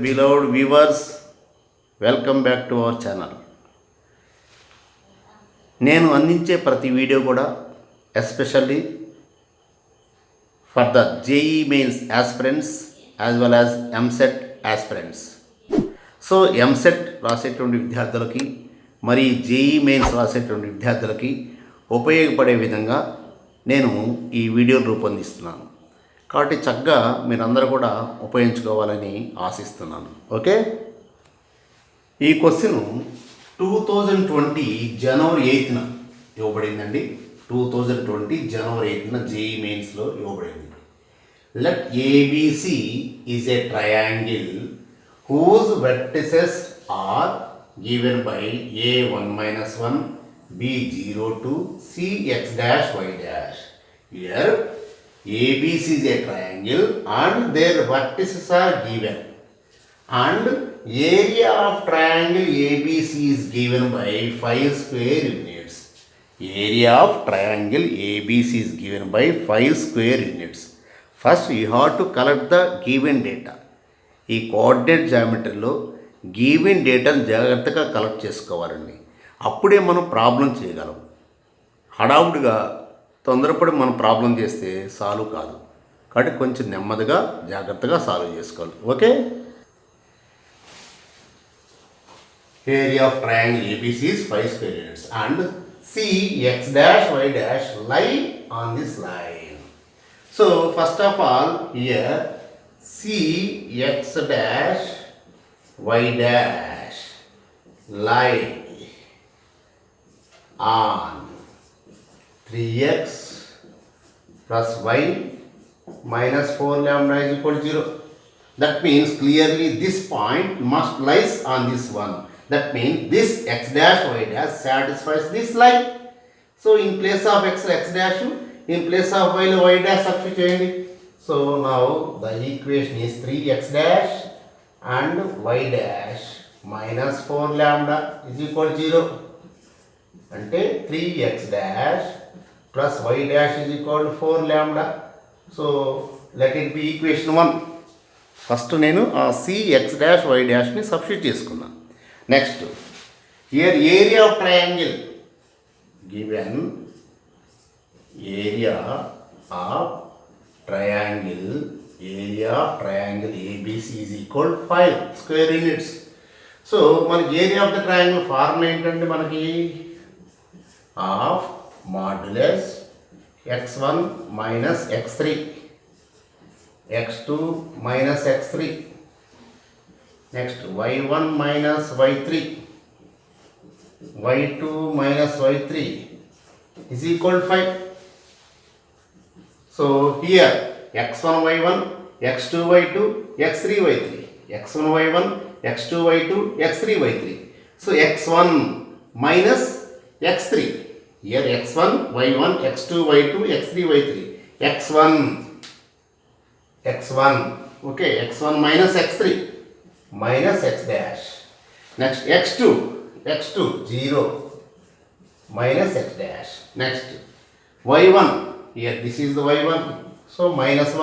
beloved viewers, welcome back to our channel. నేను అందించే ప్రతి వీడియో కూడా especially for the JEE mains aspirants as well as EAMCET aspirants. So EAMCET రాసేటువంటి విద్యార్థులకి మరి జేఈ మెయిన్స్ రాసేటువంటి విద్యార్థులకి ఉపయోగపడే విధంగా నేను ఈ వీడియోలు రూపొందిస్తున్నాను. కాబట్టి చక్కగా మీరందరూ కూడా ఉపయోగించుకోవాలని ఆశిస్తున్నాను. ఓకే, ఈ క్వశ్చన్ 2020 జనవరి 8న ఇవ్వబడిందండి. 2020 జనవరి 8న జేఈ మెయిన్స్లో ఇవ్వబడింది. Let ABC is a triangle whose vertices are given by a1-1, b02, cx dash y dash. Here ABC is a triangle and their vertices are given, and area of triangle ABC is given by 5 square units. Area of triangle ABC is given by 5 square units. First you have to collect the given data. ఈ coordinate జామెట్రీలో given డేటాను జాగ్రత్తగా collect చేసుకోవాలండి. అప్పుడే మనం problem చేయగలం. హడావుడిగా తొందరపడి మనం ప్రాబ్లం చేస్తే సాల్వ్ కాదు. కాబట్టి కొంచెం నెమ్మదిగా జాగ్రత్తగా సాల్వ్ చేసుకోవాలి. Okay, area of triangle ABC is 5 square units and CX dash Y dash lie on this line. So first of all here CX dash Y dash lie on 3x plus y minus 4 lambda is equal to 0. That means clearly this point must lies on this one. That means this x dash y dash satisfies this line. So in place of x dash, in place of y dash substitute. So now the equation is 3x dash and y dash minus 4 lambda is equal to 0. అంటే 3x dash plus y dash is equal to 4 lambda. So let it be equation 1. First నేను ఆ cx dash y dashని substitute చేసుకున్నాను. Next here area of triangle given area of triangle ABC is equal to 5 square units. సో మనకి area of the triangle formula ఏంటంటే మనకి half modulus x1 minus x3 x2 minus x3 next y1 minus y3 y2 minus y3 is equal to 5. So here x1 y1, x2 y2, x3 y3, x1 y1, x2 y2, x3 y3. So x1 minus x3. Here x1 y1, x2 y2, x3 y3. x1 okay, x1 minus x3 minus x dash. Next x2 0 minus x dash. Next y1, here this is the y1, so minus 1,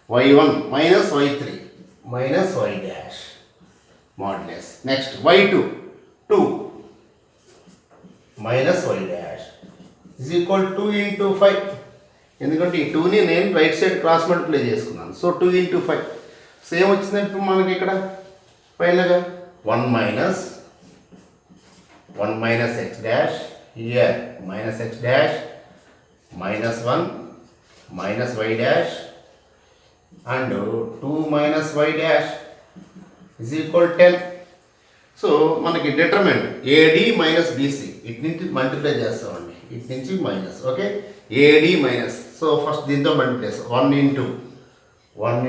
y1 minus y3 minus y dash modulus. Next y2 2 minus y dash is equal to 2 into 5. ఎందుకంటే ఈ 2ని నేను right side cross multiply చేసుకున్నాను. So 2 into 5 same వచ్చిందంటే మనకి ఇక్కడ ఫైనల్గా 1 minus x dash, here minus x dash minus 1 minus y dash and 2 minus y dash is equal to 10. So మనకి డిటర్మినెంట్ AD మైనస్ BC ఇటు నుంచి మల్టిప్లై చేస్తామండి, ఇటు నుంచి minus. Okay, AD minus. So first దీంతో multiply 1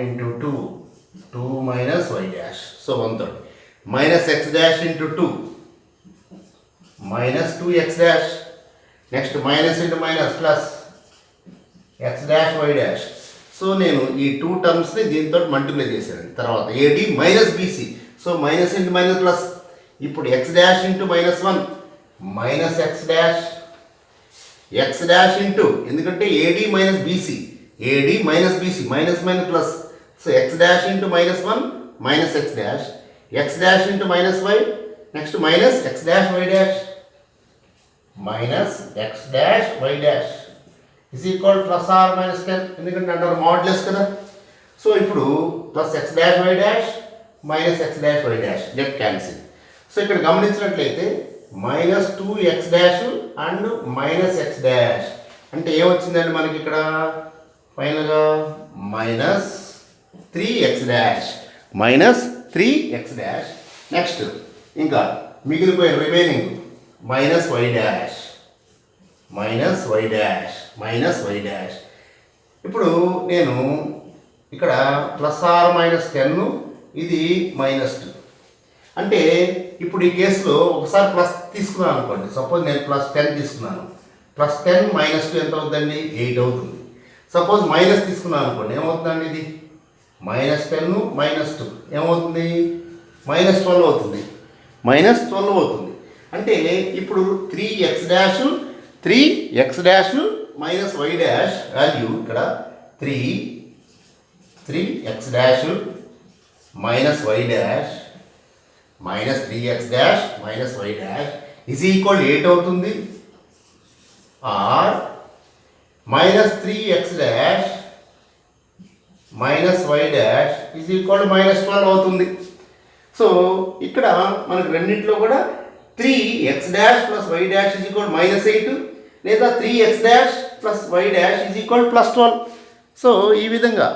into 2 2 minus y dash, సో 1/3 minus x dash into 2 minus 2x dash. Next minus into minus plus x dash y dash. So నేను ఈ 2 టర్మ్స్ని దీంతో మల్టిప్లై చేశాను. తర్వాత AD minus BC, so minus into minus plus. ఇప్పుడు x dash into minus 1 minus x dash into, ఎందుకంటే AD minus BC minus minus plus. So x dash into minus 1 minus x dash into minus y, next minus x dash y dash, minus x dash y dash is equal plus or minus 10, ఎందుకంటే అంటారు modulus కదా. So ఇప్పుడు plus x dash y dash minus x dash y dash get cancel. So ఇక్కడ గమనించినట్లయితే minus 2x dash and minus x dash అంటే ఏమొచ్చిందండి మనకి ఇక్కడ ఫైనల్గా minus 3x dash, minus 3x dash. Next ఇంకా మిగిలిపోయిన remaining minus y dash, minus y dash, minus y dash. ఇప్పుడు నేను ఇక్కడ ప్లస్ ఆర్ మైనస్ 10, ఇది మైనస్ 2. అంటే ఇప్పుడు ఈ కేసులో ఒకసారి ప్లస్ తీసుకున్నాను అనుకోండి, సపోజ్ నేను ప్లస్ 10 తీసుకున్నాను, ప్లస్ 10 మైనస్ 2 ఎంత అవుతుందండి? 8 అవుతుంది. సపోజ్ మైనస్ తీసుకున్నాను అనుకోండి, ఏమవుతుందండి? ఇది మైనస్ 10 మైనస్ 2 ఏమవుతుంది? మైనస్ 12 అవుతుంది, మైనస్ 12 అవుతుంది. అంటే ఇప్పుడు 3x dash minus y dash value ఇక్కడ 3x dash minus y dash minus 3x dash minus y dash is equal 8 అవుతుంది. Or minus 3x dash minus y dash is equal minus 12 అవుతుంది. So ఇక్కడ మనకు రెండింటిలో కూడా 3x dash plus y dash is equal minus 8 లేదా 3x dash plus y dash is equal plus 12. So ఈ విధంగా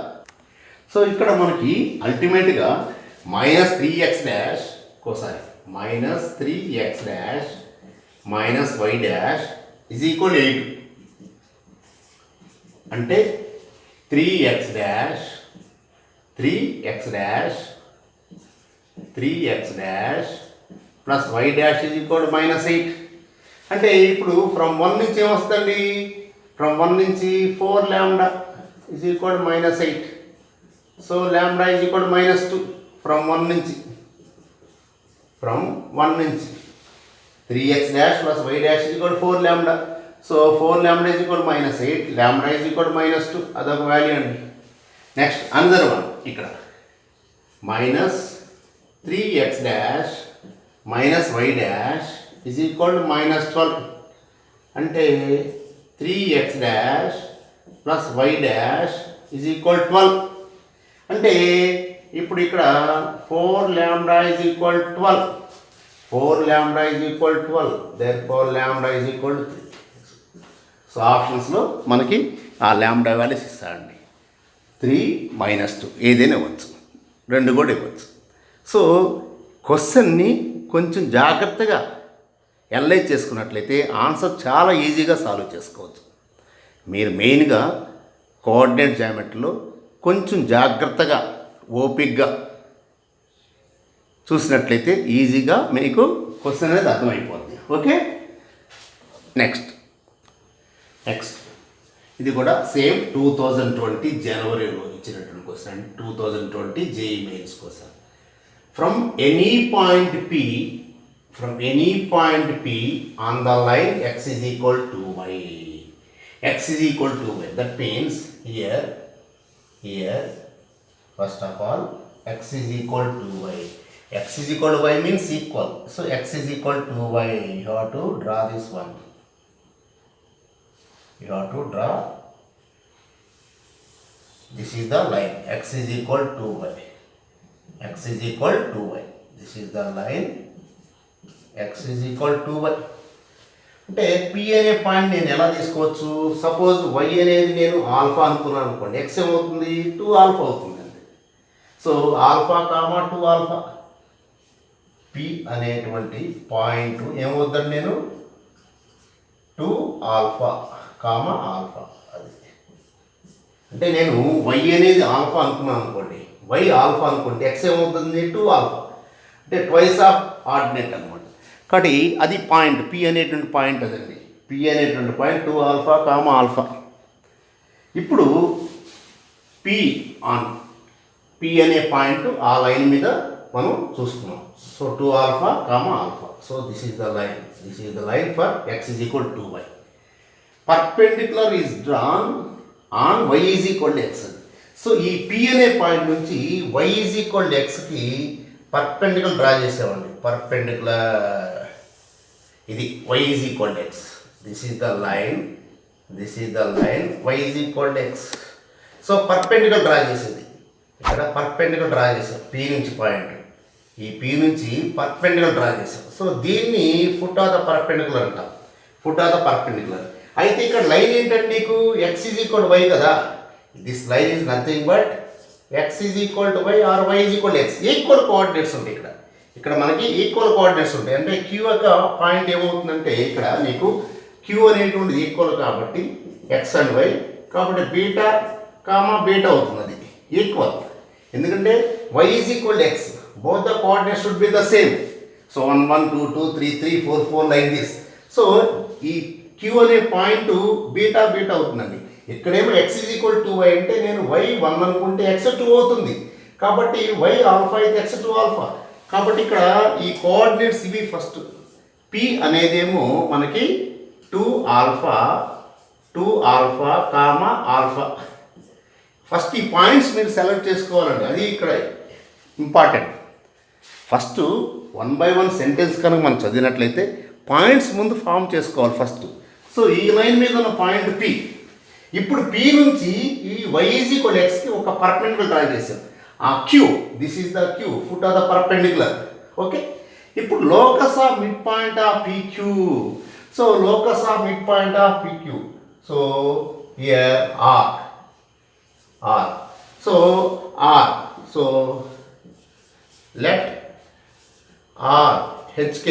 so ఇక్కడ మనకి అల్టిమేట్గా మైనస్ 3x డాష్ కోసారి minus 3x dash minus y dash is equal 8 అంటే 3x dash plus y dash is equal minus 8. అంటే ఇప్పుడు ఫ్రమ్ 1 నుంచి ఏమొస్తుందండి? ఫ్రమ్ 1 నుంచి 4 lambda is equal minus 8. So lambda is equal minus 2 from 1 నుంచి 3x dash plus y dash is equal 4 lambda. So 4 lambda is equal minus 8, lambda is equal minus 2, అదొక value అండి. Next another one ఇక్కడ minus 3x dash minus y dash is equal minus 12 అంటే 3x dash plus y dash is equal 12. అంటే ఇప్పుడు ఇక్కడ 4 lambda is equal 12, 4 lambda is equal 12, therefore lambda is equal 3. So ఆప్షన్స్లో మనకి ఆ lambda values ఇస్తారండి. 3 minus 2 ఏదైనా ఇవ్వచ్చు, 2 కూడా ఇవ్వచ్చు. సో క్వశ్చన్ని కొంచెం జాగ్రత్తగా అనలైజ్ చేసుకున్నట్లయితే ఆన్సర్ చాలా ఈజీగా సాల్వ్ చేసుకోవచ్చు. మీరు మెయిన్గా కోఆర్డినేట్ జామెట్రీలో కొంచెం జాగ్రత్తగా ఓపిక్గా చూసినట్లయితే ఈజీగా మీకు క్వశ్చన్ అనేది అర్థమైపోతుంది. ఓకే, నెక్స్ట్ ఇది కూడా సేమ్ 2020 జనవరిలో ఇచ్చినటువంటి క్వశ్చన్ అండి. 2020 జేఈ మెయిన్స్ కోసం. From any point P on the line x is equal to y. That means here first of all x is equal to y. X is equal to y means equal. So x is equal to y. You have to draw this one. This is the line. X is equal to y. This is the line. X is equal to y. అంటే P అనే point నేను ఎలా తీసుకోవచ్చు? Suppose y అనేది నేను alpha అనుకున్నాను అనుకోండి, x ఏమవుతుంది? 2 ఆల్ఫా అవుతుంది అంతే. So alpha comma 2 alpha, P అనేటువంటి పాయింట్ ఏమవుతుందండి? నేను 2 ఆల్ఫా కామా ఆల్ఫా. అది అంటే నేను y అనేది ఆల్ఫా అనుకున్నాను అనుకోండి, y ఆల్ఫా అనుకోండి, x ఏమవుతుంది? 2 ఆల్ఫా, అంటే ట్వైస్ ఆఫ్ ఆర్డినేట్ అనమాట. కాబట్టి అది పాయింట్, P అనేటువంటి పాయింట్ అదండి. P అనేటువంటి పాయింట్ 2 ఆల్ఫా కామా ఆల్ఫా. ఇప్పుడు P అనే పాయింట్ ఆ లైన్ మీద మనం చూసుకున్నాం. So 2 alpha comma alpha. So this is the line for x is equal to y. Perpendicular is drawn on y is equal to x. So ఈ P అనే point నుంచి y is equal to ఎక్స్కి perpendicular draw చేసామండి. Perpendicular ఇది y is equal to x, this is the line, this is the line, y is equal to x. So perpendicular draw చేసేది ఇక్కడ, perpendicular draw చేసాం పి నుంచి point, ఈ P నుంచి పర్పెండికులర్ డ్రా చేసాం. సో దీన్ని ఫుట్ ఆఫ్ ద పర్పెండికులర్ అంటాం, ఫుట్ ఆఫ్ ద పర్పెండికులర్. అయితే ఇక్కడ లైన్ ఏంటంటే నీకు x is equal to y కదా, this line is nothing but x is equal to y or y is equal to x. Equal coordinates ఉంటాయి ఇక్కడ, ఇక్కడ మనకి ఈక్వల్ కోఆర్డినేట్స్ ఉంటాయి. అంటే క్యూ యొక్క పాయింట్ ఏమవుతుందంటే ఇక్కడ నీకు క్యూ అనేటువంటిది ఈక్వల్ కాబట్టి ఎక్స్ అండ్ వై, కాబట్టి బీటా కామా బీటా అవుతుంది, అది ఈక్వల్. ఎందుకంటే Y is equal to X, both the coordinates should be the same. సో 1 1 2 2 3 3 4 4 లైక్ దిస్. సో ఈ క్యూ అనే పాయింట్ బీటా బీటా అవుతుందండి. ఇక్కడేమో X is equal to Y అంటే నేను వై 1 అనుకుంటే ఎక్స్ 2 అవుతుంది, కాబట్టి వై ఆల్ఫా అయితే ఎక్స్ 2 ఆల్ఫా. కాబట్టి ఇక్కడ ఈ కోఆర్డినేట్స్ ఇవి. ఫస్ట్ పి అనేదేమో మనకి 2 ఆల్ఫా కామా ఆల్ఫా. ఫస్ట్ ఈ పాయింట్స్ మీరు సెలెక్ట్ చేసుకోవాలండి, అది ఇక్కడ ఇంపార్టెంట్. ఫస్ట్ 1 by 1 సెంటెన్స్ కనుక మనం చదివినట్లయితే పాయింట్స్ ముందు ఫామ్ చేసుకోవాలి ఫస్ట్. సో ఈ లైన్ మీద ఉన్న పాయింట్ పి. ఇప్పుడు పి నుంచి ఈ వై ఈజ్ ఈక్వల్ ఎక్స్కి ఒక పర్పెండికులర్ డ్రా చేసాం. ఆ Q, this is the Q, foot of the perpendicular. Okay, ఇప్పుడు locus of mid point of PQ. So locus of mid point of PQ. So here R. So R. So let R HK.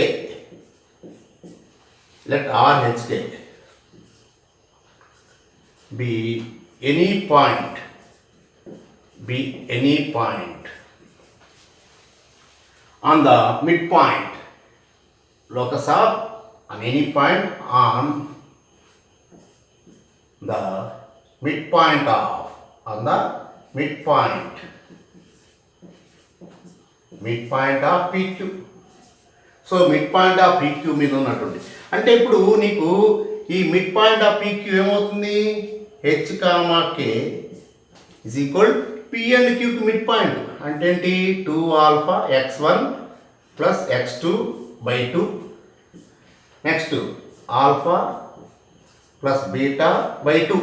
Let R HK be any point. Be any point on the midpoint. Locus of on any point on the midpoint of. On the midpoint of PQ. So mid point of PQ మీద ఉన్నటువంటి, అంటే ఇప్పుడు నీకు ఈ mid point of PQ ఏమవుతుంది, H comma K is equal P and Qకి mid point అంటే ఏంటి, 2 alpha x1 plus x2 by 2, next alpha plus beta by 2,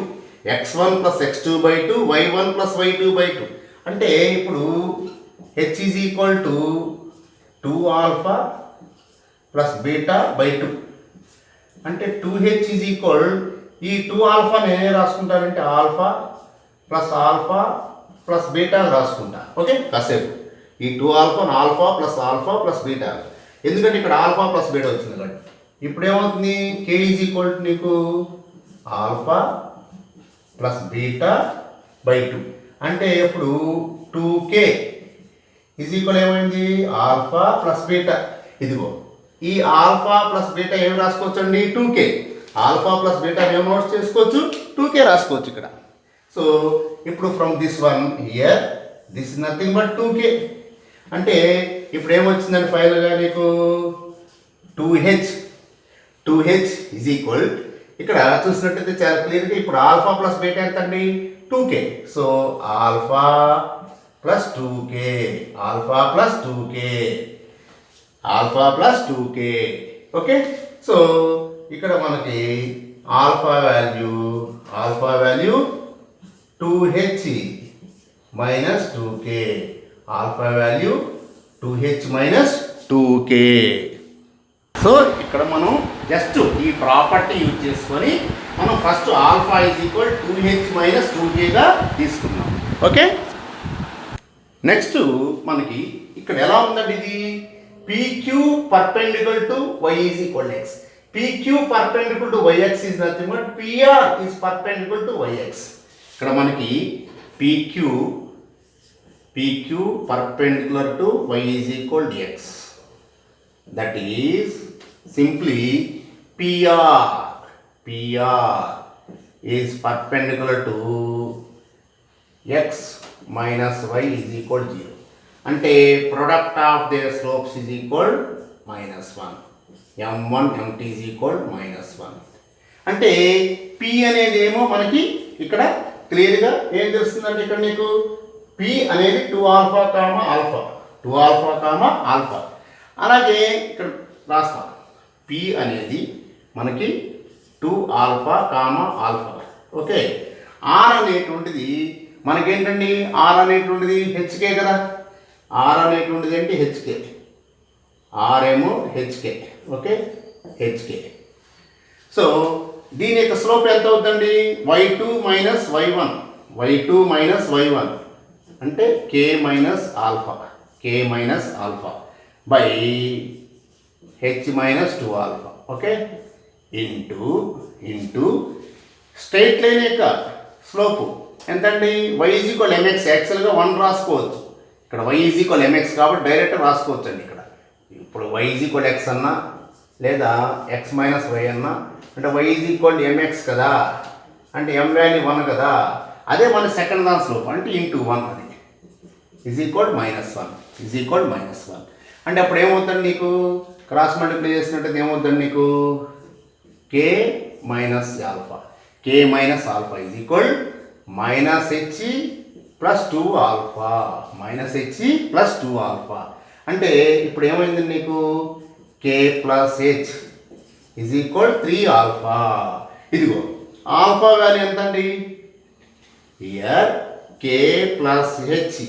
x1 plus x2 by 2, y1 plus y2 by 2. అంటే ఇప్పుడు h is equal to 2 alpha plus beta by 2. అంటే 2h is equal, ఈ 2 alpha నేనే రాసుకుంటానంటే alpha plus beta రాసుకుంటా. Okay, కాసేపు ఈ 2 alpha plus beta, ఎందుకంటే ఇక్కడ ఆల్ఫా ప్లస్ బీటా వచ్చింది కాబట్టి. ఇప్పుడు ఏమవుతుంది, k ఈజ్ ఈక్వల్ టు నీకు ఆల్ఫా ప్లస్ బీటా బై 2. అంటే ఇప్పుడు 2k ఈజ్ ఈక్వల్ ఏమైంది, ఆల్ఫా ప్లస్ బీటా. ఇదిగో ఈ ఆల్ఫా ప్లస్ బీటా ఏమి రాసుకోవచ్చు అండి, 2k. ఆల్ఫా ప్లస్ బీటా ఏం నోట్స్ చేసుకోవచ్చు, 2k రాసుకోవచ్చు ఇక్కడ. సో ఇప్పుడు from this one here this nothing but 2k. అంటే ఇప్పుడు ఏమొచ్చిందండి ఫైనల్గా నీకు 2h ఈజ్ ఈక్వల్, ఇక్కడ చూసినట్టయితే చాలా క్లియర్గా ఇప్పుడు ఆల్ఫా ప్లస్ బీటా ఎంత అండి, 2k. So alpha plus 2k, alpha plus 2k. Okay, so ఇక్కడ మనకి alpha value 2h minus 2k, alpha value 2h minus 2k. So ఇక్కడ మనం జస్ట్ ఈ ప్రాపర్టీ యూజ్ చేసుకొని మనం first alpha is equal 2h minus 2kగా తీసుకున్నాం. ఓకే, నెక్స్ట్ మనకి ఇక్కడ ఎలా ఉందండి, ఇది PQ perpendicular to y is equal x. PQ perpendicular to yx is nothing but PR is perpendicular to yx. ఇక్కడ మనకి PQ perpendicular to y is equal x. That is simply PR is perpendicular to x minus y is equal to 0. అంటే product of their slopes is equal -1. m1 mt is equal -1. అంటే p అనేది ఏమో మనకి ఇక్కడ క్లియర్గా ఏం తెలుస్తుందంటే ఇక్కడ నీకు పి అనేది 2 alpha comma alpha, 2 alpha comma alpha. అలాగే ఇక్కడ రాస్తాం పి అనేది మనకి 2 alpha comma alpha. Okay, R అనేటువంటిది మనకేంటండి, ఆర్ అనేటువంటిది హెచ్కే కదా, ఆర్ అనేటువంటిది ఏంటి హెచ్కే, ఆర్ ఏమో హెచ్కే. Okay, HK. సో దీని యొక్క స్లోప్ ఎంత అవుతుందండి, y2 minus y1, y2 minus y1 అంటే k minus alpha, k minus alpha by h minus 2 alpha. Okay, into straight line యొక్క స్లోపు ఎంతండి, y ఈజ్ ఈక్వల్ mx. యాక్చువల్గా 1 రాసుకోవచ్చు, ఇక్కడ y ఈజ్ ఈక్వల్ mx కాబట్టి డైరెక్ట్ రాసుకోవచ్చు అండి. ఇక్కడ ఇప్పుడు y ఈజ్ ఈక్వల్ x అన్నా లేదా x మైనస్ y అన్నా అంటే y ఈజ్ ఈక్వల్ mx కదా, అంటే m వాల్యూ 1 కదా, అదే మన సెకండ్ దాని స్లోప్ అంటే ఇంటూ 1 అది ఈజ్ ఈక్వల్ -1, ఈజ్ ఈక్వల్ -1. అంటే అప్పుడు ఏమవుతుంది నీకు, క్రాస్ మల్టిప్లై చేసినట్టు ఏమవుతుంది నీకు, k minus alpha, k minus alpha is equal -h plus 2 alpha, -h plus 2 alpha. అంటే ఇప్పుడు ఏమైంది నీకు, k plus h is equal 3 alpha. ఇదిగో ఆల్ఫా వాల్యూ ఎంత అండి, here k plus h,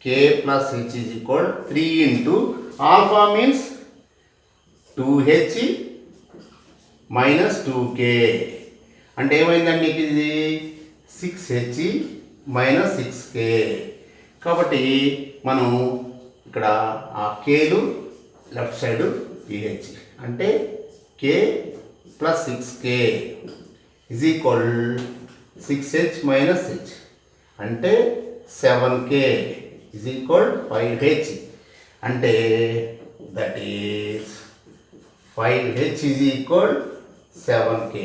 k plus h is equal 3 into alpha means 2h minus 2k. అంటే ఏమైందండి నీకు ఇది 6h మైనస్ 6k. కాబట్టి మనం ఇక్కడ ఆ కేలు లెఫ్ట్ సైడ్ ph అంటే k plus 6k is equal 6h minus h అంటే 7k ఈజ్ ఈక్వల్ 5h. అంటే that is 5h is equal 7k.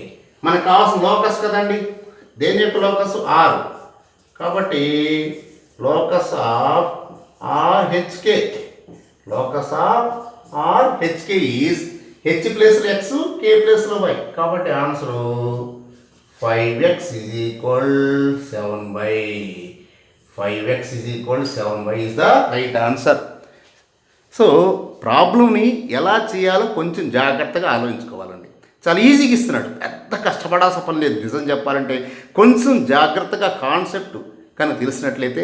మనకు కావాల్సిన లోకస్ కదండి, దేని యొక్క లోకస్ r కాబట్టి locus of RHK, locus of RHK is h ప్లేస్లో x, k ప్లేస్లో y. కాబట్టి answer 5x is equal 7y, 5x is equal 7y is the right answer. So ప్రాబ్లమ్ని ఎలా చేయాలో కొంచెం జాగ్రత్తగా ఆలోచించుకోవాలండి. చాలా ఈజీగా ఇస్తున్నాడు, పెద్ద కష్టపడాల్సిన పని లేదు. నిజం చెప్పాలంటే కొంచెం జాగ్రత్తగా కాన్సెప్ట్ కానీ తెలిసినట్లయితే,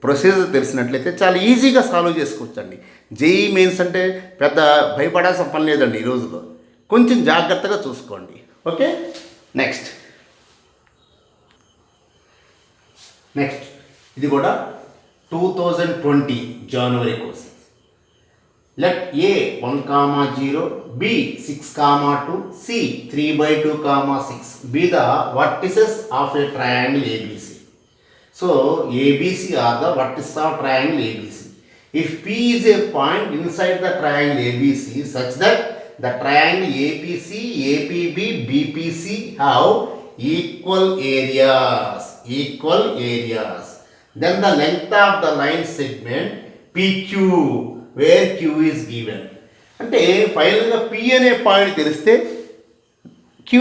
ప్రొసీజర్ తెలిసినట్లయితే చాలా ఈజీగా సాల్వ్ చేసుకోవచ్చండి. జేఈ మెయిన్స్ అంటే పెద్ద భయపడాల్సిన పని లేదండి ఈ రోజుల్లో. కొంచెం జాగ్రత్తగా చూసుకోండి. ఓకే, నెక్స్ట్ ఇది కూడా 2020 జనవరి కోసం. Let A 1,0, B 6,2, C 3/2, 6 be the vertices of a triangle ABC. So ABC are the vertices of triangle ABC. If P is a point inside the triangle ABC such that the triangle APC, APB, BPC have equal areas, then the length of the line segment PQ where Q is given. అంటే ఫైనల్గా P అనే point తెలిస్తే Q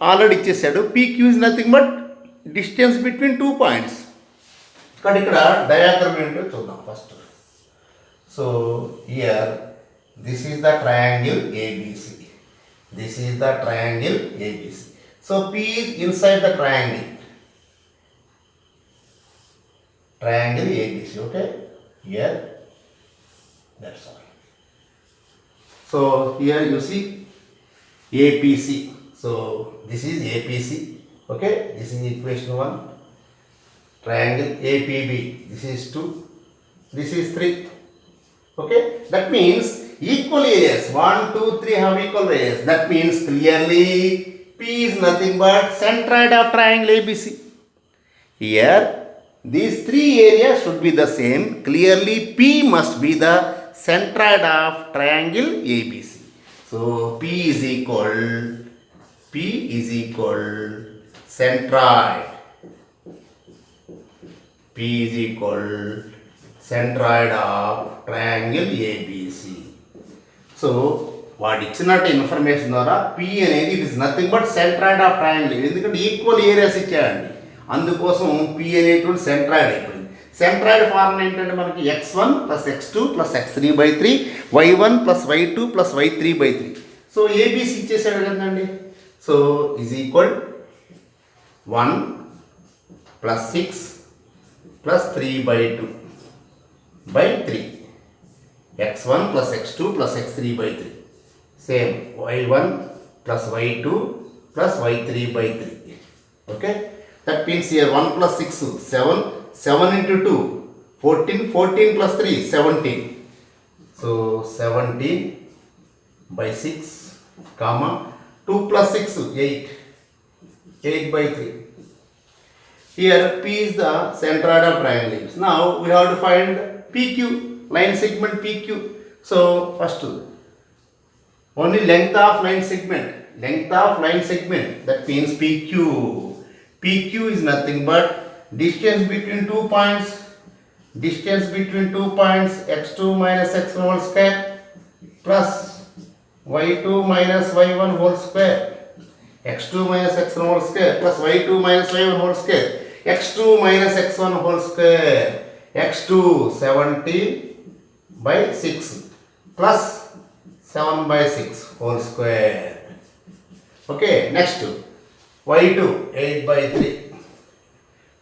already ఇచ్చేసాడు. PQ is nothing but distance between 2 points. కానీ ఇక్కడ diagram ఏంటో చూద్దాం first. So here this is the triangle ABC, this is the triangle ABC. So P is inside the triangle ABC. Okay, here that's all. So here you see APC. So this is APC. Okay, this is equation 1. Triangle APB, this is 2, this is 3. Okay, that means equal areas, 1, 2, 3 have equal areas. That means clearly P is nothing but centroid of triangle ABC. Here these 3 areas should be the same. Clearly P must be the centroid of triangle ABC. So P is equal centroid. P is equal centroid of triangle ABC. So వాడు ఇచ్చినట్టు information ద్వారా P అనేది it is nothing but centroid of triangle. ఎందుకంటే equal areas ఇచ్చాడండి. అందుకోసం P అనేటువంటి centroid అయిపోయింది. Centroid formula ఏంటంటే మనకి x1 plus x2 plus x3/3 y1 plus y2 plus y3/3. So ABC ఇచ్చేసాడు కదండి. So is equal 1 plus 6 plus 3/2/3 x1 plus x2 plus x3/3. Same y1 plus y2 plus y3/3. Okay, that means here 1 plus 6 7 into 2 14 plus 3 17. So 17/6 comma 2 plus 6 8/3. Here P is the centroid of triangle. Now we have to find PQ, line segment PQ. So first only length of line segment, that means PQ. PQ is nothing but distance between 2 points, x2 minus x1 whole square plus y2 minus y1 whole square, x2 minus x1 whole square plus y2 minus y1 whole square, x2 minus x1 whole square, x2 70/6 plus 7/6 whole square. Okay, next y2 8/3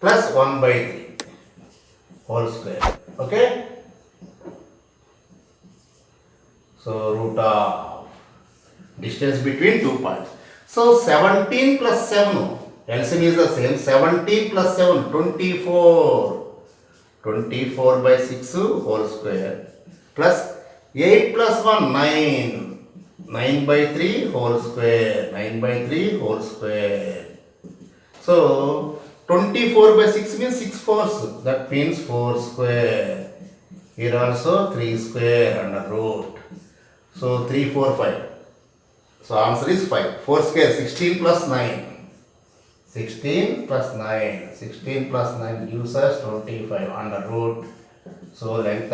plus 1/3 whole square. Okay, so root of distance between 2 points. So 17 plus 7, LCM is the same. 17 plus 7 24/6 whole square plus 8 plus 1 9/3 whole square, 9/3 whole square. So 24/6 means 6 fours, that means 4 square. Here also 3 square under root. So 3 4 5. So answer is 5. 4 square 16 plus 9. 16 plus 9 gives us 25 under root. So length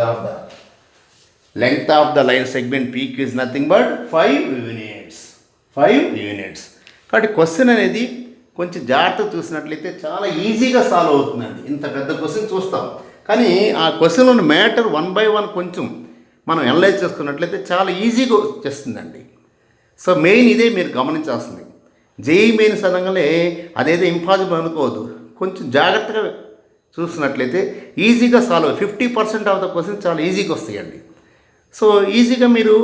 of the line segment PQ is nothing but 5 units. కాబట్టి question అనేది కొంచెం జాగ్రత్తగా చూసినట్లయితే చాలా ఈజీగా solve అవుతుందండి. ఇంత పెద్ద క్వశ్చన్ చూస్తాం కానీ ఆ క్వశ్చన్లోని మ్యాటర్ 1 by 1 కొంచెం మనం అనలైజ్ చేసుకున్నట్లయితే చాలా ఈజీగా వచ్చేస్తుందండి. సో మెయిన్ ఇదే మీరు గమనించాల్సింది. జేఈ మెయిన్స్ అనగానే అదేదో ఇంపాసిబుల్ అనుకోవద్దు. కొంచెం జాగ్రత్తగా చూసినట్లయితే ఈజీగా సాల్వ్ 50% ఆఫ్ ద క్వశ్చన్ చాలా ఈజీగా వస్తాయండి. సో ఈజీగా మీకు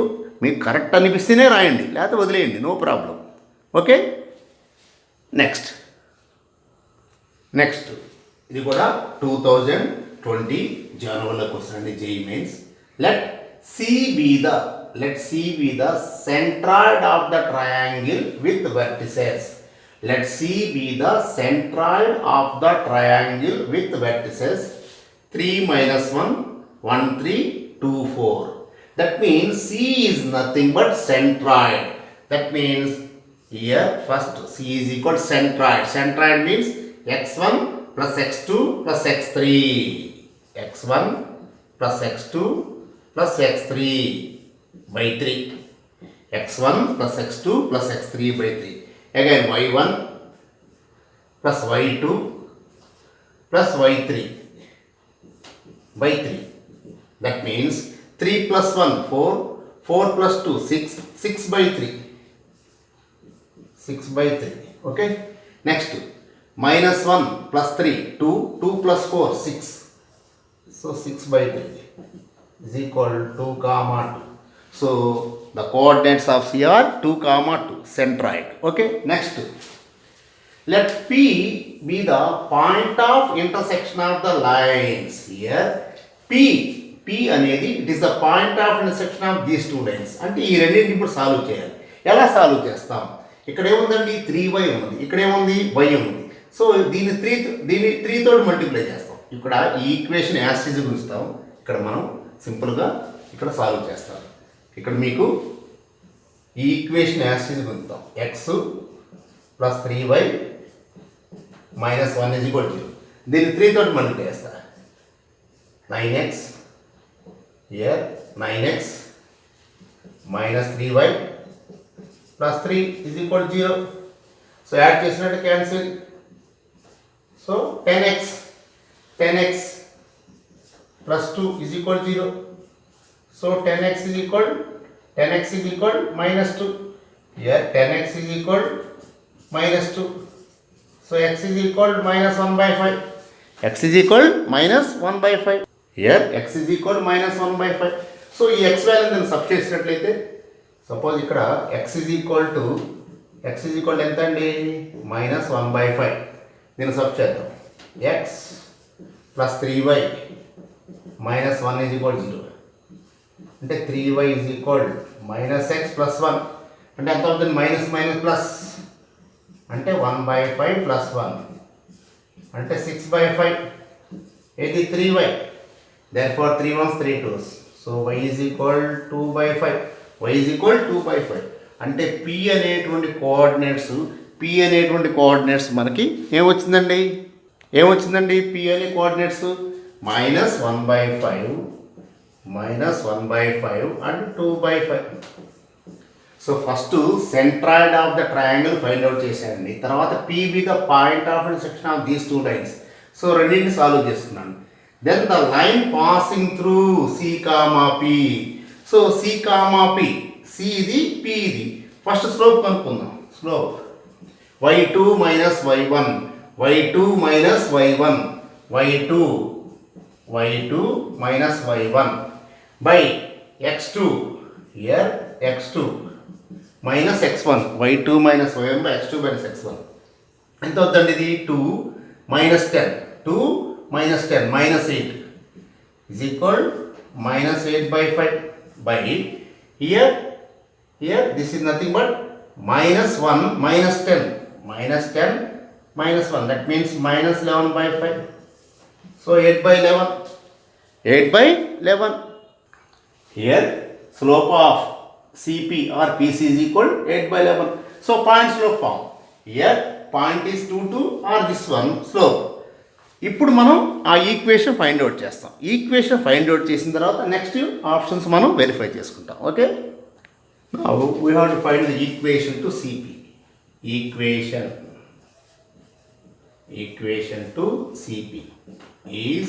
కరెక్ట్ అనిపిస్తేనే రాయండి, లేకపోతే వదిలేయండి, నో ప్రాబ్లం. ఓకే, నెక్స్ట్ ఇది కూడా 2020 జనవరిలో క్వశ్చన్ అండి, JEE mains. Let C be the centroid of the triangle with vertices. Let C be the centroid of the triangle with vertices 3 minus 1 1 3 2 4. That means C is nothing but centroid. That means here first C is equal to centroid. Centroid means x1 plus x2 plus x3. x1 plus x2 plus x3/3. x1 plus x2 plus x3/3. Again y1 plus y2 plus y3/3. That means 3 plus 1 4, 4 plus 2 6, 6/3. Okay, next minus 1 plus 3 2, 2 plus 4 6. So 6/3 is equal to 2, 2. So the coordinates of C are 2, 2, centroid. Okay, next let P be the point of intersection of the lines. Here P అనేది it is the point of intersection of these 2 lines. అంటే ఈ రెండింటిని ఇప్పుడు solve చేయాలి. ఎలా solve చేస్తాం? ఇక్కడ ఏముందండి 3y ఉంది, ఇక్కడ ఏముంది y ఉంది. సో దీన్ని 3 తోటి మల్టిప్లై చేస్తాం. ఇక్కడ ఈ ఈక్వేషన్ యాజ్ ఇట్ ఈజ్ ఉంచుతాం. ఇక్కడ మనం సింపుల్గా ఇక్కడ సాల్వ్ చేస్తాం. ఇక్కడ మీకు ఈ ఈక్వేషన్ యాజ్ ఇట్ ఈజ్ ఉంచుతాం. x plus 3y minus 1 = 0. దీన్ని 3 తోటి మల్టిప్లై చేస్తా. 9x here 9x minus 3y plus 3 is equal to 0. So add చేసినట్టు cancel. So 10x plus 2 is equal to 0. So 10x is equal minus 2. Here 10x is equal minus 2. So x is equal minus 1 by 5. X is equal minus 1 by 5. Here x is equal minus 1 by 5. So ఈ x value నేను substitute చేసినట్లయితే suppose ఇక్కడ x is equal ఎంత అండి minus 1 by 5. దీన్ని substitute చేద్దాం. x plus 3y minus 1 is equal to 0. అంటే 3y is equal minus x plus 1. అంటే ఎంత అవుతుంది మైనస్ ప్లస్ అంటే 1 by 5 plus 1 అంటే 6 by 5. ఇది 3y. Therefore 3 ones 3 2s. So y is equal 2 by 5. Y is equal 2 by 5. అంటే p అనేటువంటి coordinates మనకి ఏమొచ్చిందండి p అనే coordinates minus 1 by 5 and 2 by 5. So first centroid of the triangle find out చేశానండి. తర్వాత p be the point of intersection of these two lines. So రెండింటిని solve చేస్తున్నాను. Then the line passing through c, p. So c, p. c ఇది p ఇది. First slope కనుక్కుందాం. Slope y2 minus y1 y2 minus y1 by x2. Here x2 minus x1 y2 minus y1 by x2 minus x1 ఎంత అవుతుందండి ఇది 2 minus 10 minus 8 is equal minus 8 by 5 by here this is nothing but minus 1 minus 10 minus 1 that means minus 11 by 5. So 8 by 11. Here slope of CP or PC is equal 8 by 11. So point slope form. Here point is 2 2 or this one slope. ఇప్పుడు మనం ఆ equation find out చేస్తాం. Equation find out చేసిన తర్వాత next options మనం verify చేసుకుంటాం. Okay, now we have to find the equation to CP. Equation to CP is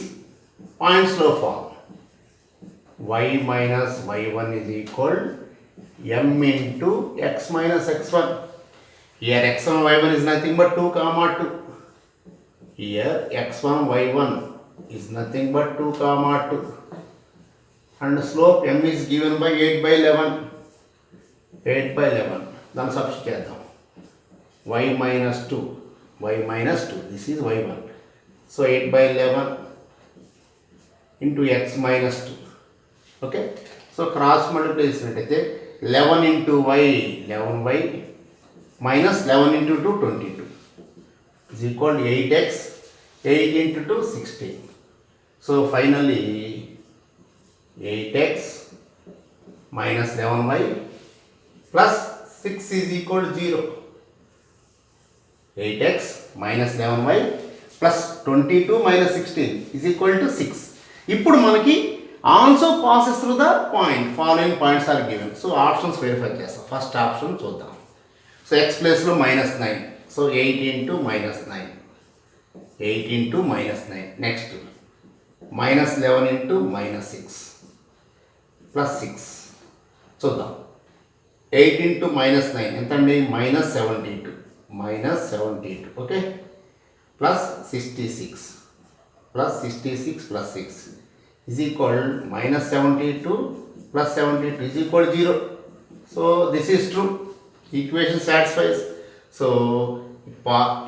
point slope form. Y minus y1 is equal m into x minus x1. Here x1 y1 is nothing but 2 comma 2. Here x1 y1 is nothing but 2 comma 2. And slope m is given by 8 by 11. Then substitute చేద్దాం. Y minus 2. This is y1. So 8 by 11 into x minus 2. Okay. So cross multiply చేసినట్టయితే 11 into y 11y minus 11 into 2 22 is equal to 8x. 8 into 2 16. So finally 8x minus 11y plus 6 is equal to 0. 8x minus 11y plus 22 minus 16 is equal to 6. ఇప్పుడు మనకి also passes through the point following points are given. So options verify చేస్తాం. First option చూద్దాం. So x ప్లేస్లో minus 9. So 8 into minus 9. Next minus 11 into minus 6 plus 6 చూద్దాం. 8 into minus 9 ఎంత అండి minus 72. Okay, plus 66 plus 6 is equal minus 72 plus 72 is equal to 0. So this is true. Equation satisfies. So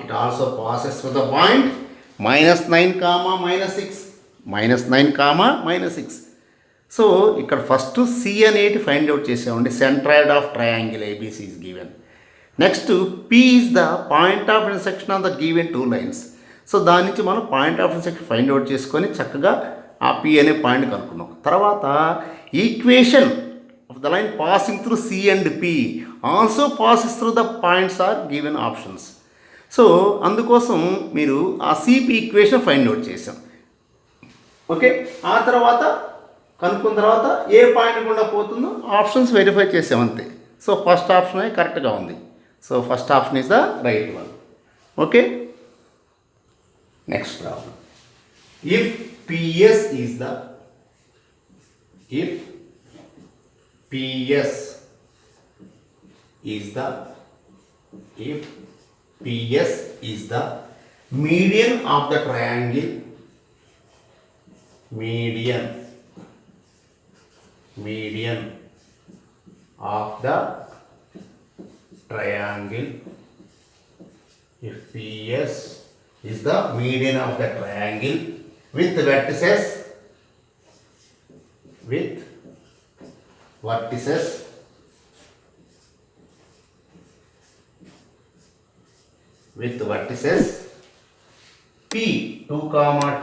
it also passes through the point minus 9 comma minus 6. So ఇక్కడ first C అనేది find out చేసామండి. Centroid of triangle ABC is given. Next P is the point of intersection of the given two lines. So దాని నుంచి మనం point of intersection find out చేసుకొని చక్కగా ఆ P అనే పాయింట్ కనుక్కున్నాం. తర్వాత equation of the line passing through C and P also passes through the points are given options. So అందుకోసం మీరు ఆ CP ఈక్వేషన్ ఫైండ్ అవుట్ చేసాం. ఓకే, ఆ తర్వాత కనుక్కున్న తర్వాత ఏ పాయింట్ గుండా పోతుందో ఆప్షన్స్ వెరిఫై చేసాం అంతే. సో ఫస్ట్ ఆప్షన్ కరెక్ట్గా ఉంది. So first option is the right one. Okay. Next problem. If PS is the if PS is the if PS is the median of the triangle median of the triangle, if PS is the median of the triangle with vertices P 2 comma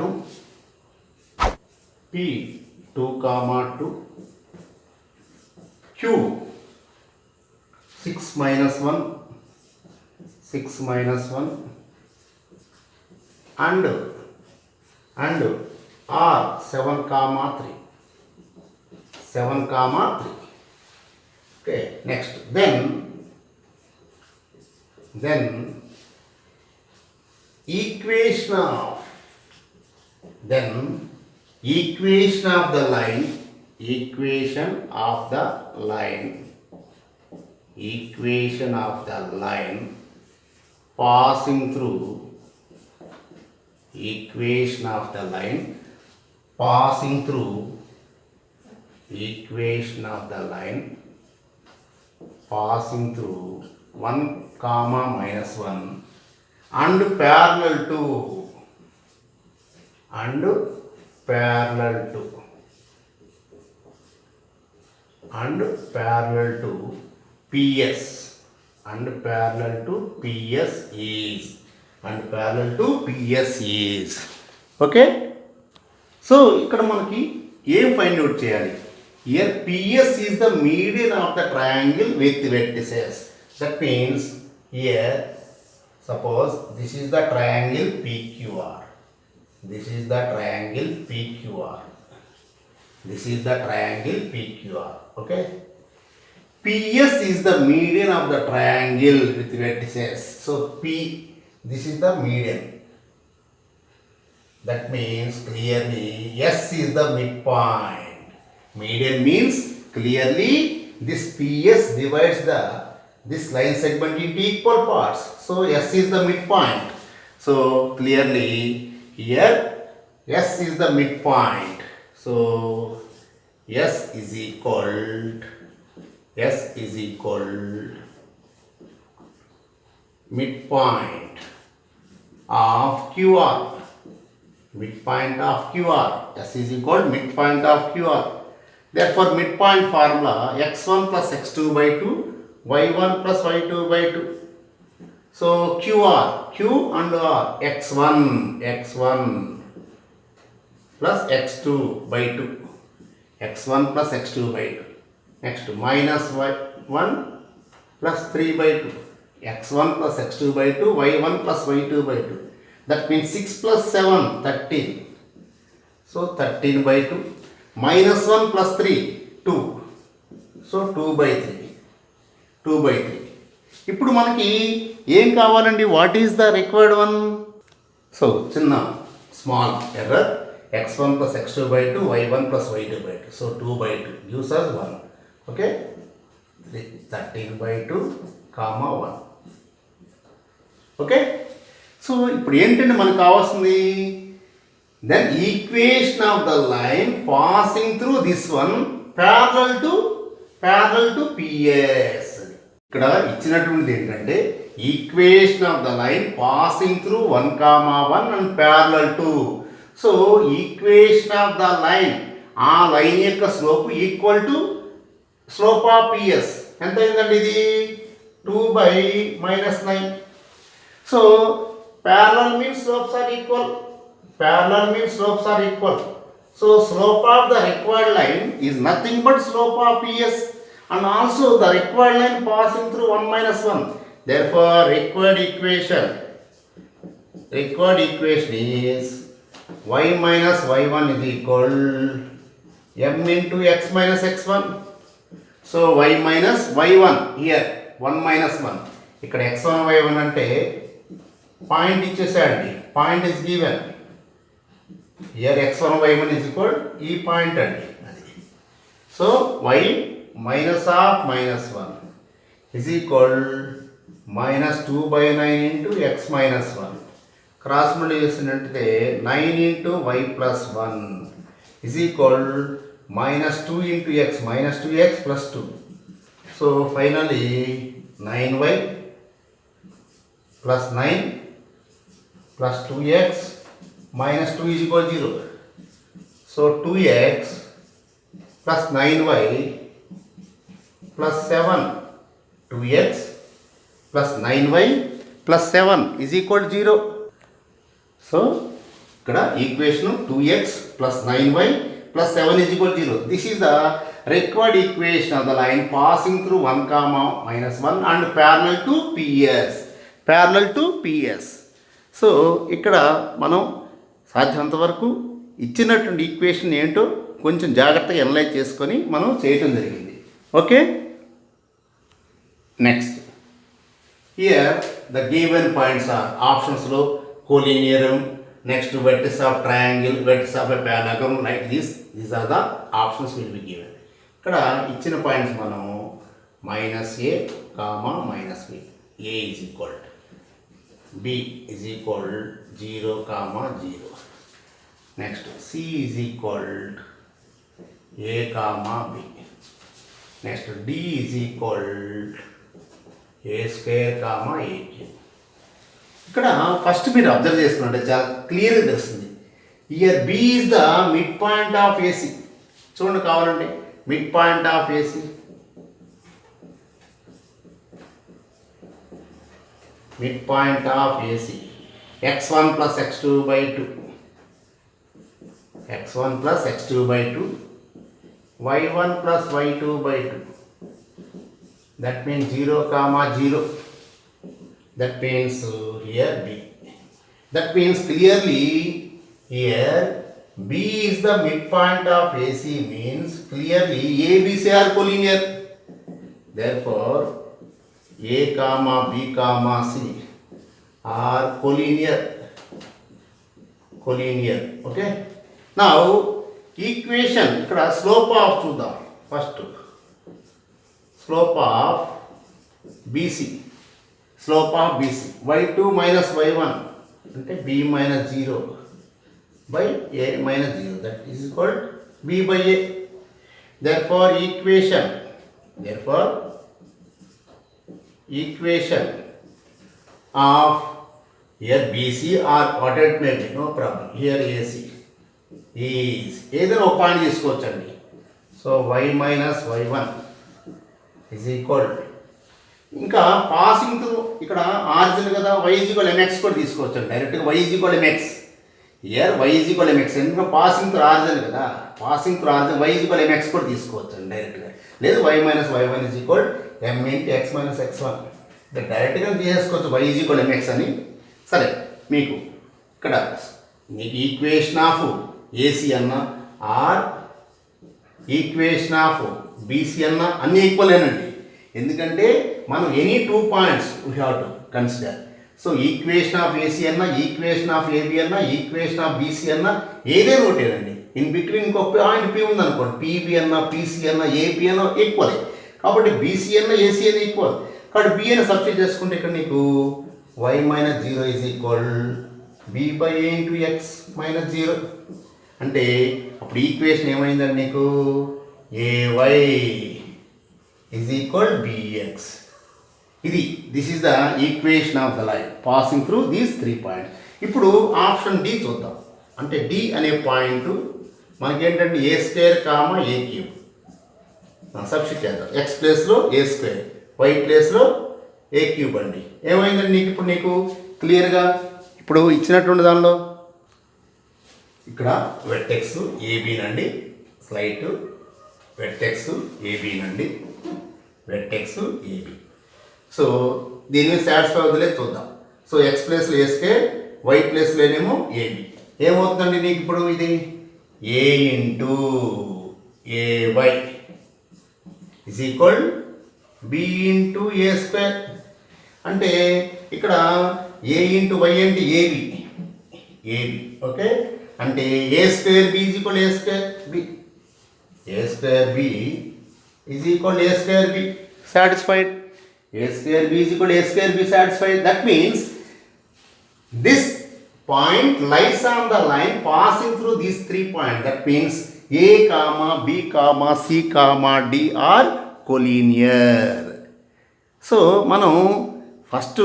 2 P 2 comma 2 Q 6 minus 1 and R 7 comma 3 okay. Next, then equation of the line passing through passing through 1 comma minus 1 and parallel to PS is okay. So ఇక్కడ మనకి ఏం find out చేయాలి? Here PS is the median of the triangle with vertices. That means here suppose this is the triangle PQR. This is the triangle PQR. Okay. PS is the median of the triangle with vertices. So this is the median. That means clearly S is the midpoint. Median means clearly this PS divides this line segment into equal parts. So S is the midpoint. So clearly here S is the midpoint. So S is equal midpoint of QR. S is equal midpoint of QR. Therefore midpoint formula x1 plus x2 by 2, y1 plus y2 by 2. So Q and R, x1 plus x2 by 2. x1 plus x2 by 2. Next minus y1 plus 3 by 2. x1 plus x2 by 2, y1 plus y2 by 2. That means 6 plus 7, 13. So 13 by 2. Minus 1 plus 3, 2. So 2 by 3. ఇప్పుడు మనకి ఏం కావాలండి? What is the required one? So చిన్న small error, x1 plus x2 by 2, y1 plus y2 by 2. So 2 by 2 gives us 1. Okay. 13 by 2, comma 1. Okay. So ఇప్పుడు ఏంటంటే మనకు కావాల్సింది then equation of the line passing through this one parallel to PS. ఇక్కడ ఇచ్చినటువంటిది ఏంటంటే equation of the line passing through 1, 1 and parallel to. So equation of the line, ఆ line యొక్క slope equal to slope of PS. ఎంత అయిందండి ఇది? 2 by -9. So parallel means slopes are equal. So slope of the required line is nothing but slope of PS, and also the required line passing through 1 minus 1. Therefore required equation is y minus y1 is equal m into x minus x1. So y minus y1 here 1 minus 1. ఇక్కడ x1 y1 అంటే point ఇచ్చేసాడండి. Point is given here x1 y1 is equal ఈ point అండి అది. So y minus of minus 1 is equal minus 2/9 into x minus 1. Cross మళ్ళీ చేసినట్టయితే 9 into y plus 1 is equal minus 2 into x minus 2x plus 2. So finally 9y plus 9 plus 2x minus 2 is equal 0. So 2x plus 9y plus 7. 2x plus 9y plus 7 is equal to 0. So ఇక్కడ equation 2x plus 9y plus 7 is equal to 0. This is the required equation of the line passing through 1 comma minus 1 and parallel to PS. Parallel to PS. So ఇక్కడ మనం సాధ్యమంత వరకు ఇచ్చినటువంటి equation ఏంటో కొంచెం జాగ్రత్తగా analyse చేసుకొని మనం చేయటం జరిగింది. Okay, next here the given points are ఆప్షన్స్లో కోలీనియరం, next vertices of triangle, vertices of a parallelogram like these are the options will be given. ఇక్కడ ఇచ్చిన పాయింట్స్ మనం -a, -b, a is equal b is equal 0, 0. Next c is equal a, b. Next d is equal a square, a cube. ఇక్కడ first మీరు observe చేసుకుంటే చాలా క్లియర్గా తెలుస్తుంది. Year b is the mid point of AC. చూడండి కావాలంటే mid point of AC. midpoint of AC, x1 plus x2 by 2, x1 plus x2 by 2, y1 plus y2 by 2. That means 0, 0. That means here B. That means clearly here B is the midpoint of AC, means clearly A, B, C are collinear. Therefore A, B, C are collinear. Okay. Now equation ఇక్కడ slope of చూద్దాం. First slope of BC, slope of BC y2 minus y1 అంటే b minus 0 by a minus 0, that is equal b by a. Therefore equation of here BC or what it may be, no problem. Here AC is ఏదైనా ఒక point తీసుకోవచ్చండి. So y minus y1 is equal, ఇంకా passing through ఇక్కడ origin కదా, y is equal mx కూడా తీసుకోవచ్చండి డైరెక్ట్గా. y is equal mx, here y is equal mx, ఎందుకంటే పాసింగ్ త్రూ ఆరిజిన్ కదా, passing through origin y is equal mx కూడా తీసుకోవచ్చండి డైరెక్ట్గా. లేదు y minus y1 is equal m into x minus x1, డైరెక్ట్గా తీసేసుకోవచ్చు y is equal mx అని. సరే, మీకు ఇక్కడ మీకు ఈక్వేషన్ ఆఫ్ ఏసీ అన్న ఆర్ ఈక్వేషన్ ఆఫ్ బీసీ అన్న అన్నీ ఈక్వల్ ఏనండి. ఎందుకంటే మనం any 2 points we have to consider. So equation of AC అన్న, ఈక్వేషన్ ఆఫ్ ఏబి అన్న, ఈక్వేషన్ ఆఫ్ బీసీ అన్న ఏదైనా ఒకటేనండి. ఇన్ బిట్వీన్ ఇంకొక పాయింట్ పి ఉందనుకోండి, పీబీ అన్న, పీసీ అన్న, ఏపీ అన్న ఈక్వల్. కాబట్టి బీసీ అన్న ఏసీ అన్న ఈక్వల్. కాబట్టి బి అని సబ్స్టిట్యూట్ చేసుకుంటే ఇక్కడ నీకు y minus 0 is equal b by a into x minus 0. అంటే అప్పుడు ఈక్వేషన్ ఏమైందండి నీకు ay is equal bx. This is the equation of the line passing through these 3 points. ఇప్పుడు ఆప్షన్ డి చూద్దాం. అంటే డి అనే పాయింట్ మనకేంటంటే ఏ స్క్వేర్, ఏ cube substitute చేద్దాం. ఎక్స్ ప్లేస్లో ఏ స్క్వేర్, వై ప్లేస్లో ఏ క్యూబ్ అండి. ఏమైందండి నీకు ఇప్పుడు నీకు క్లియర్గా ఇప్పుడు ఇచ్చినటువంటి దానిలో ఇక్కడ వెర్టెక్స్ ఏబీ నండి, స్లైట్ వెర్టెక్స్ ఏబీ నండి, వెర్టెక్స్ ఏబీ. సో దీని మీద సాటిస్ఫై అవుతుందో చూద్దాం. సో ఎక్స్ ప్లేస్లో ఏ స్క్వేర్, వై ప్లేస్లోనేమో ఏబీ. ఏమవుతుందండి నీకు ఇప్పుడు ఇది a into a y is equal b into a square. అంటే ఇక్కడ ఏ ఇంటూ వై అంటే ఏబి, ఏబి. ఓకే, అంటే a square b is equal a square b, a square b is equal a square b, satisfied. A square b is equal a square b, satisfied. That means this point lies on the line passing through these 3 points. That means A comma B comma C comma D are collinear. So మనం first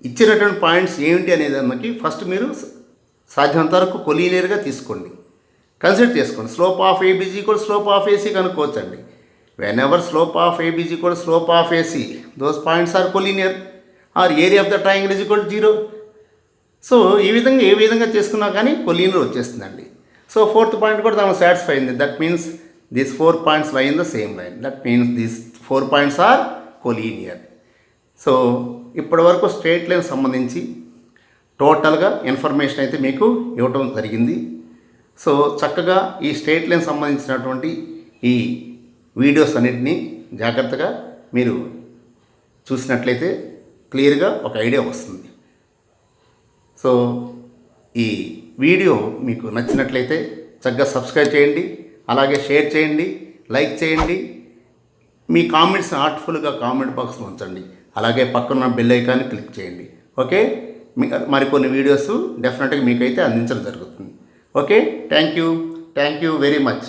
ఇచ్చినటువంటి points ఏమిటి అనేది మనకి first మీరు సాధ్యమంత వరకు కొలీనియర్గా తీసుకోండి, consider చేసుకోండి. Slope of AB is equal slope of AC కనుక్కోవచ్చండి. Whenever slope of AB is equal slope of AC, those points are collinear or area of the triangle is equal 0. సో ఈ విధంగా ఏ విధంగా చేసుకున్నా కానీ కొలీనియర్ వచ్చేస్తుందండి. So fourth point కూడా దానికి సాటిస్ఫై అయింది. That means these 4 points lie in the same line. That means these 4 points are collinear. So ఇప్పటి వరకు స్ట్రేట్ లైన్ సంబంధించి టోటల్గా ఇన్ఫర్మేషన్ అయితే మీకు ఇవ్వటం జరిగింది. సో చక్కగా ఈ స్ట్రేట్ లైన్ సంబంధించినటువంటి ఈ వీడియోస్ అన్నిటినీ జాగ్రత్తగా మీరు చూసినట్లయితే క్లియర్గా ఒక ఐడియా వస్తుంది. సో ఈ వీడియో మీకు నచ్చినట్లయితే చక్కగా సబ్స్క్రైబ్ చేయండి, అలాగే షేర్ చేయండి, లైక్ చేయండి. మీ కామెంట్స్ ఆర్ట్ఫుల్గా కామెంట్ బాక్స్లో ఉంచండి, అలాగే పక్కన బెల్ ఐకాన్ని క్లిక్ చేయండి. ఓకే, మరికొన్ని వీడియోస్ డెఫినెట్గా మీకైతే అందించడం జరుగుతుంది. Okay, thank you very much.